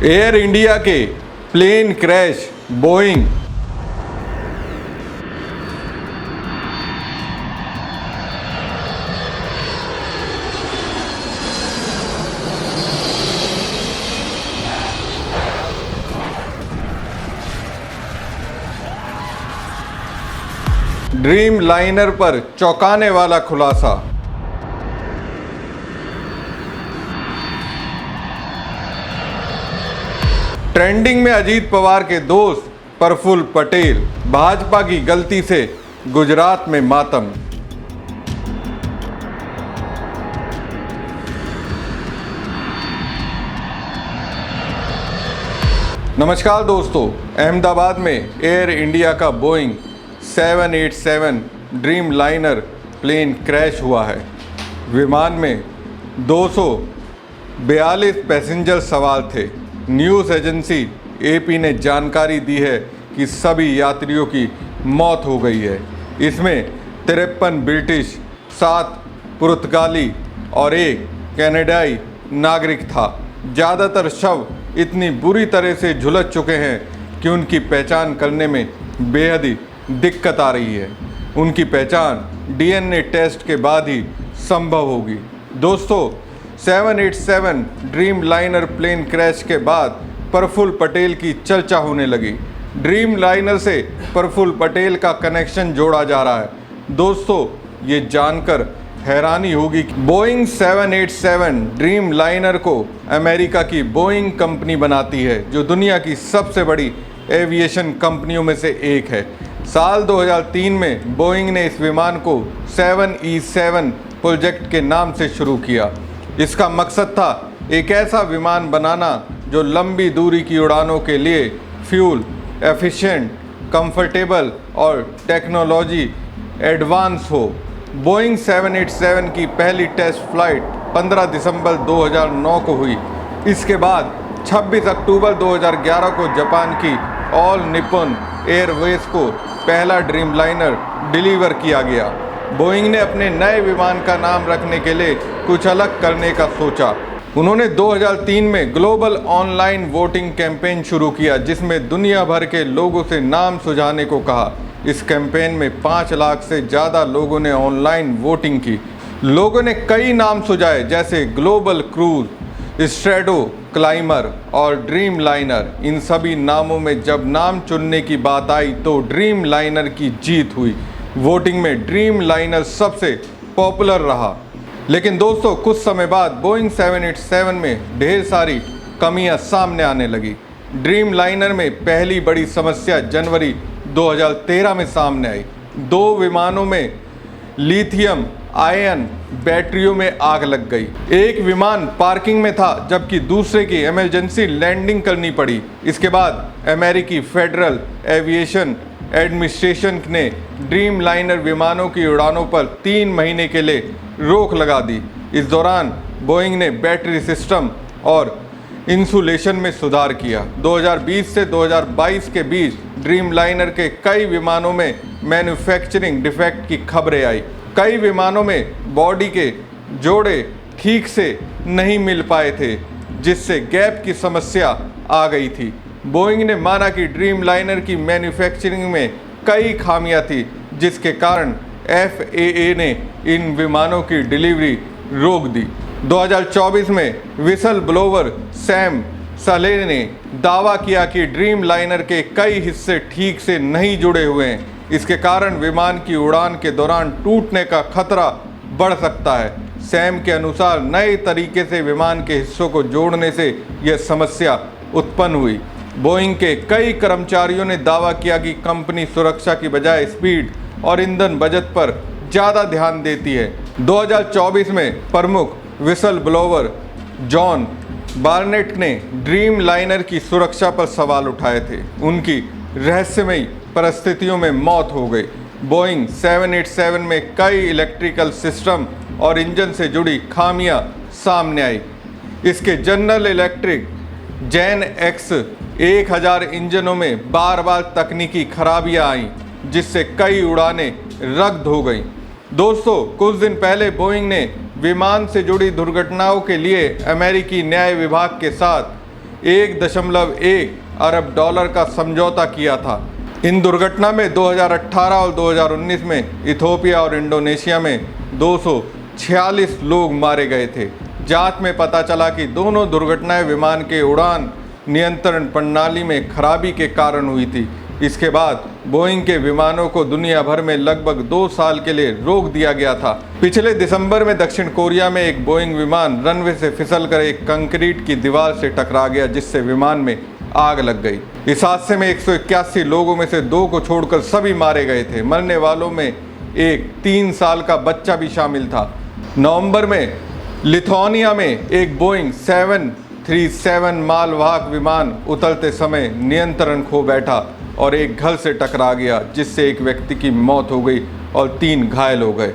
Air India के plane crash, Boeing. Dreamliner पर चौंकाने वाला खुलासा। ट्रेंडिंग में अजीत पवार के दोस्त प्रफुल्ल पटेल, भाजपा की गलती से गुजरात में मातम। नमस्कार दोस्तों, अहमदाबाद में एयर इंडिया का Boeing 787 Dreamliner plane crash हुआ है। विमान में 242 पैसेंजर सवार थे। न्यूज़ एजेंसी एपी ने जानकारी दी है कि सभी यात्रियों की मौत हो गई है। इसमें 53 ब्रिटिश, 7 पुर्तगाली और 1 कनाडाई नागरिक था। ज़्यादातर शव इतनी बुरी तरह से झुलस चुके हैं कि उनकी पहचान करने में बेहद ही दिक्कत आ रही है। उनकी पहचान डीएनए टेस्ट के बाद ही संभव होगी। दोस्तों, 787 ड्रीम लाइनर प्लेन क्रैश के बाद प्रफुल्ल पटेल की चर्चा होने लगी। ड्रीम लाइनर से प्रफुल्ल पटेल का कनेक्शन जोड़ा जा रहा है। दोस्तों, ये जानकर हैरानी होगी कि बोइंग 787 ड्रीम लाइनर को अमेरिका की बोइंग कंपनी बनाती है, जो दुनिया की सबसे बड़ी एविएशन कंपनियों में से एक है। साल 2003 में बोइंग ने इस विमान को 7E7 प्रोजेक्ट के नाम से शुरू किया। इसका मकसद था एक ऐसा विमान बनाना जो लंबी दूरी की उड़ानों के लिए फ्यूल एफिशिएंट, कंफर्टेबल और टेक्नोलॉजी एडवांस हो। बोइंग 787 की पहली टेस्ट फ्लाइट 15 दिसंबर 2009 को हुई। इसके बाद 26 अक्टूबर 2011 को जापान की ऑल निप्पन एयरवेज को पहला ड्रीम लाइनर डिलीवर किया गया। बोइंग ने अपने नए विमान का नाम रखने के लिए कुछ अलग करने का सोचा। उन्होंने 2003 में ग्लोबल ऑनलाइन वोटिंग कैंपेन शुरू किया, जिसमें दुनिया भर के लोगों से नाम सुझाने को कहा। इस कैंपेन में 5 लाख से ज़्यादा लोगों ने ऑनलाइन वोटिंग की। लोगों ने कई नाम सुझाए, जैसे ग्लोबल क्रूज, स्ट्रेडो क्लाइमर और ड्रीम लाइनर। इन सभी नामों में जब नाम चुनने की बात आई तो ड्रीम लाइनर की जीत हुई। वोटिंग में ड्रीम लाइनर सबसे पॉपुलर रहा। लेकिन दोस्तों, कुछ समय बाद बोइंग 787 में ढेर सारी कमियां सामने आने लगी। ड्रीम लाइनर में पहली बड़ी समस्या जनवरी 2013 में सामने आई। 2 विमानों में लिथियम आयन बैटरियों में आग लग गई। एक विमान पार्किंग में था, जबकि दूसरे की इमरजेंसी लैंडिंग करनी पड़ी। इसके बाद अमेरिकी फेडरल एविएशन एडमिनिस्ट्रेशन ने ड्रीम लाइनर विमानों की उड़ानों पर 3 महीने के लिए रोक लगा दी। इस दौरान बोइंग ने बैटरी सिस्टम और इंसुलेशन में सुधार किया। 2020 से 2022 के बीच ड्रीम लाइनर के कई विमानों में मैन्युफैक्चरिंग डिफेक्ट की खबरें आई। कई विमानों में बॉडी के जोड़े ठीक से नहीं मिल पाए थे, जिससे गैप की समस्या आ गई थी। बोइंग ने माना कि ड्रीम लाइनर की मैन्युफैक्चरिंग में कई खामियां थी, जिसके कारण FAA ने इन विमानों की डिलीवरी रोक दी। 2024 में विसल ब्लोवर सैम सले ने दावा किया कि ड्रीम लाइनर के कई हिस्से ठीक से नहीं जुड़े हुए हैं। इसके कारण विमान की उड़ान के दौरान टूटने का खतरा बढ़ सकता है। सैम के अनुसार नए तरीके से विमान के हिस्सों को जोड़ने से यह समस्या उत्पन्न हुई। बोइंग के कई कर्मचारियों ने दावा किया कि कंपनी सुरक्षा की बजाय स्पीड और ईंधन बचत पर ज़्यादा ध्यान देती है। 2024 में प्रमुख विसल ब्लोवर जॉन बार्नेट ने ड्रीम लाइनर की सुरक्षा पर सवाल उठाए थे। उनकी रहस्यमयी परिस्थितियों में मौत हो गई। बोइंग 787 में कई इलेक्ट्रिकल सिस्टम और इंजन से जुड़ी खामियां सामने आई। इसके जनरल इलेक्ट्रिक जेन एक्स 1000 इंजनों में बार बार तकनीकी खराबियां आईं, जिससे कई उड़ानें रद्द हो गईं। दोस्तों, कुछ दिन पहले बोइंग ने विमान से जुड़ी दुर्घटनाओं के लिए अमेरिकी न्याय विभाग के साथ $1.1 अरब का समझौता किया था। इन दुर्घटना में 2018 और 2019 में इथोपिया और इंडोनेशिया में 246 लोग मारे गए थे। जांच में पता चला कि दोनों दुर्घटनाएं विमान के उड़ान नियंत्रण प्रणाली में खराबी के कारण हुई थी। इसके बाद बोइंग के विमानों को दुनिया भर में लगभग 2 साल के लिए रोक दिया गया था। पिछले दिसंबर में दक्षिण कोरिया में एक बोइंग विमान रनवे से फिसलकर एक कंक्रीट की दीवार से टकरा गया, जिससे विमान में आग लग गई। इस हादसे में 181 लोगों में से 2 को छोड़कर सभी मारे गए थे। मरने वालों में एक 3 साल का बच्चा भी शामिल था। नवंबर में लिथुआनिया में एक बोइंग 737 मालवाहक विमान उतरते समय नियंत्रण खो बैठा और एक घर से टकरा गया, जिससे एक व्यक्ति की मौत हो गई और 3 घायल हो गए।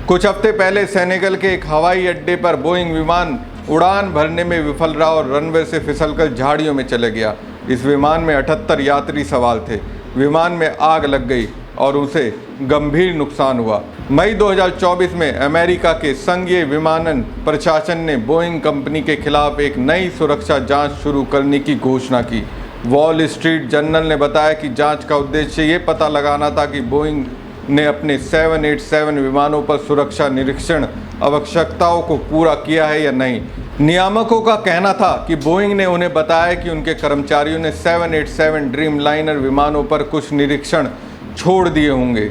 कुछ हफ्ते पहले सेनेगल के एक हवाई अड्डे पर बोइंग विमान उड़ान भरने में विफल रहा और रनवे से फिसलकर झाड़ियों में चले गया। इस विमान में 78 यात्री सवार थे। विमान में आग लग गई और उसे गंभीर नुकसान हुआ। मई 2024 में अमेरिका के संघीय विमानन प्रशासन ने बोइंग कंपनी के खिलाफ एक नई सुरक्षा जांच शुरू करने की घोषणा की। वॉल स्ट्रीट जर्नल ने बताया कि जांच का उद्देश्य ये पता लगाना था कि बोइंग ने अपने 787 विमानों पर सुरक्षा निरीक्षण आवश्यकताओं को पूरा किया है या नहीं। नियामकों का कहना था कि बोइंग ने उन्हें बताया कि उनके कर्मचारियों ने 787 ड्रीम लाइनर विमानों पर कुछ निरीक्षण छोड़ दिए होंगे।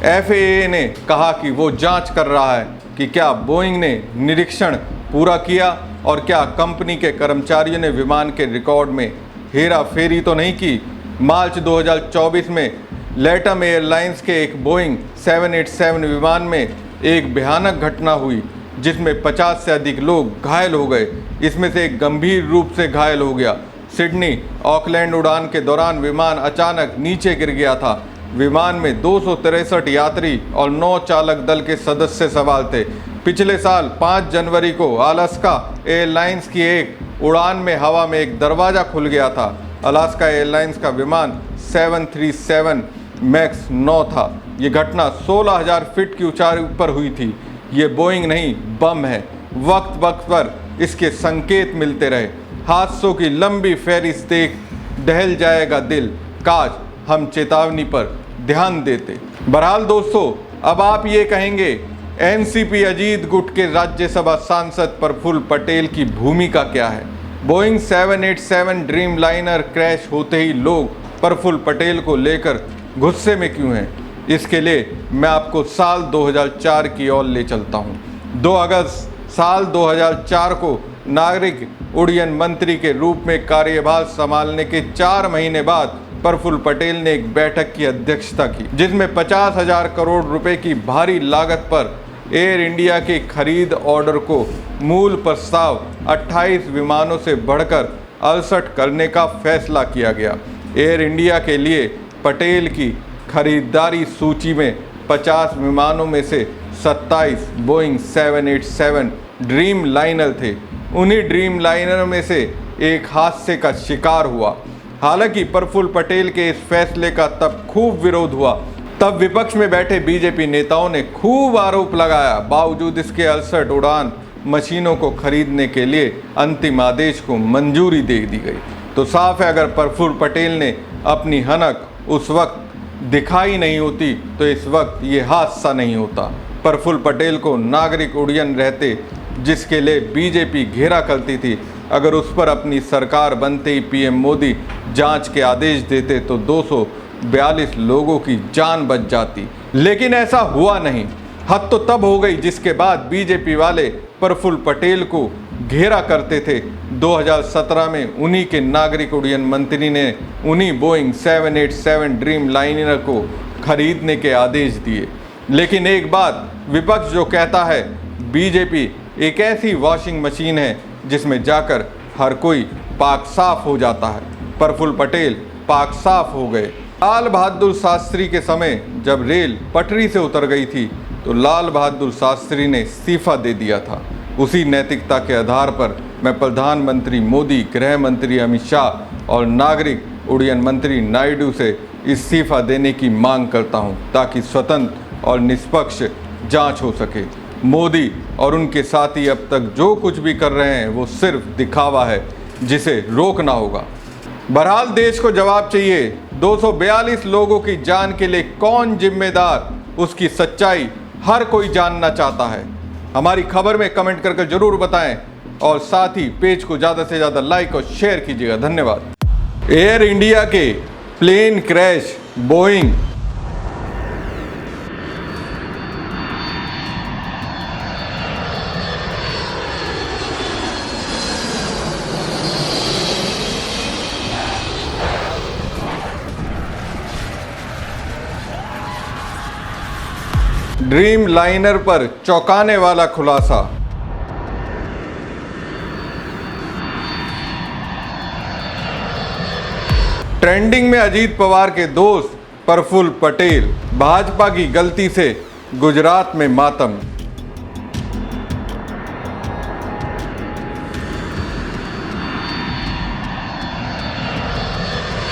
FAA ने कहा कि वो जांच कर रहा है कि क्या बोइंग ने निरीक्षण पूरा किया और क्या कंपनी के कर्मचारियों ने विमान के रिकॉर्ड में हेरा फेरी तो नहीं की। मार्च 2024 में लैटम एयरलाइंस के एक बोइंग 787 विमान में एक भयानक घटना हुई, जिसमें 50 से अधिक लोग घायल हो गए। इसमें से एक गंभीर रूप से घायल हो गया। सिडनी ऑकलैंड उड़ान के दौरान विमान अचानक नीचे गिर गया था। विमान में 263 यात्री और 9 चालक दल के सदस्य सवार थे। पिछले साल 5 जनवरी को अलास्का एयरलाइंस की एक उड़ान में हवा में एक दरवाज़ा खुल गया था। अलास्का एयरलाइंस का विमान 737 मैक्स 9 था। ये घटना 16,000 फीट की ऊंचाई पर हुई थी। ये बोइंग नहीं, बम है। वक्त वक्त पर इसके संकेत मिलते रहे। हादसों की लंबी फहरिस्त देख दहल जाएगा दिल, काश हम चेतावनी पर ध्यान देते। बहरहाल दोस्तों, अब आप ये कहेंगे एनसीपी अजीत गुट के राज्यसभा सांसद प्रफुल्ल पटेल की भूमिका क्या है। बोइंग 787 ड्रीम लाइनर क्रैश होते ही लोग प्रफुल्ल पटेल को लेकर गुस्से में क्यों हैं, इसके लिए मैं आपको साल 2004 की ओर ले चलता हूँ। 2 अगस्त साल 2004 को नागरिक उड्डयन मंत्री के रूप में कार्यभार संभालने के 4 महीने बाद प्रफुल्ल पटेल ने एक बैठक की अध्यक्षता की, जिसमें 50,000 करोड़ रुपए की भारी लागत पर एयर इंडिया के खरीद ऑर्डर को मूल प्रस्ताव 28 विमानों से बढ़कर 68 करने का फैसला किया गया। एयर इंडिया के लिए पटेल की खरीदारी सूची में 50 विमानों में से 27 बोइंग 787 ड्रीम लाइनर थे। उन्हीं ड्रीम लाइनर में से एक हादसे का शिकार हुआ। हालांकि प्रफुल्ल पटेल के इस फैसले का तब खूब विरोध हुआ। तब विपक्ष में बैठे बीजेपी नेताओं ने खूब आरोप लगाया। बावजूद इसके 68 उड़ान मशीनों को खरीदने के लिए अंतिम आदेश को मंजूरी दे दी गई। तो साफ है, अगर प्रफुल्ल पटेल ने अपनी हनक उस वक्त दिखाई नहीं होती तो इस वक्त ये हादसा नहीं होता। प्रफुल्ल पटेल को नागरिक उड्डयन रहते, जिसके लिए बीजेपी घेरा करती थी, अगर उस पर अपनी सरकार बनते ही पीएम मोदी जांच के आदेश देते तो 242 लोगों की जान बच जाती। लेकिन ऐसा हुआ नहीं। हद तो तब हो गई जिसके बाद बीजेपी वाले प्रफुल्ल पटेल को घेरा करते थे। 2017 में उन्हीं के नागरिक उड्डयन मंत्री ने उन्हीं बोइंग 787 ड्रीम लाइनर को खरीदने के आदेश दिए। लेकिन एक बात, विपक्ष जो कहता है बीजेपी एक ऐसी वॉशिंग मशीन है जिसमें जाकर हर कोई पाक साफ हो जाता है। प्रफुल्ल पटेल पाक साफ हो गए। लाल बहादुर शास्त्री के समय जब रेल पटरी से उतर गई थी तो लाल बहादुर शास्त्री ने इस्तीफा दे दिया था। उसी नैतिकता के आधार पर मैं प्रधानमंत्री मोदी, गृह मंत्री अमित शाह और नागरिक उड्डयन मंत्री नायडू से इस्तीफा देने की मांग करता हूं, ताकि स्वतंत्र और निष्पक्ष जांच हो सके। मोदी और उनके साथी अब तक जो कुछ भी कर रहे हैं वो सिर्फ दिखावा है। जिसे रोकना होगा। बहरहाल देश को जवाब चाहिए, 242 लोगों की जान के लिए कौन जिम्मेदार, उसकी सच्चाई हर कोई जानना चाहता है। हमारी खबर में कमेंट करके जरूर बताएं और साथ ही पेज को ज़्यादा से ज़्यादा लाइक और शेयर कीजिएगा। धन्यवाद। एयर इंडिया के plane crash, Boeing Dreamliner पर चौंकाने वाला खुलासा। ट्रेंडिंग में अजीत पवार के दोस्त प्रफुल्ल पटेल, भाजपा की गलती से गुजरात में मातम।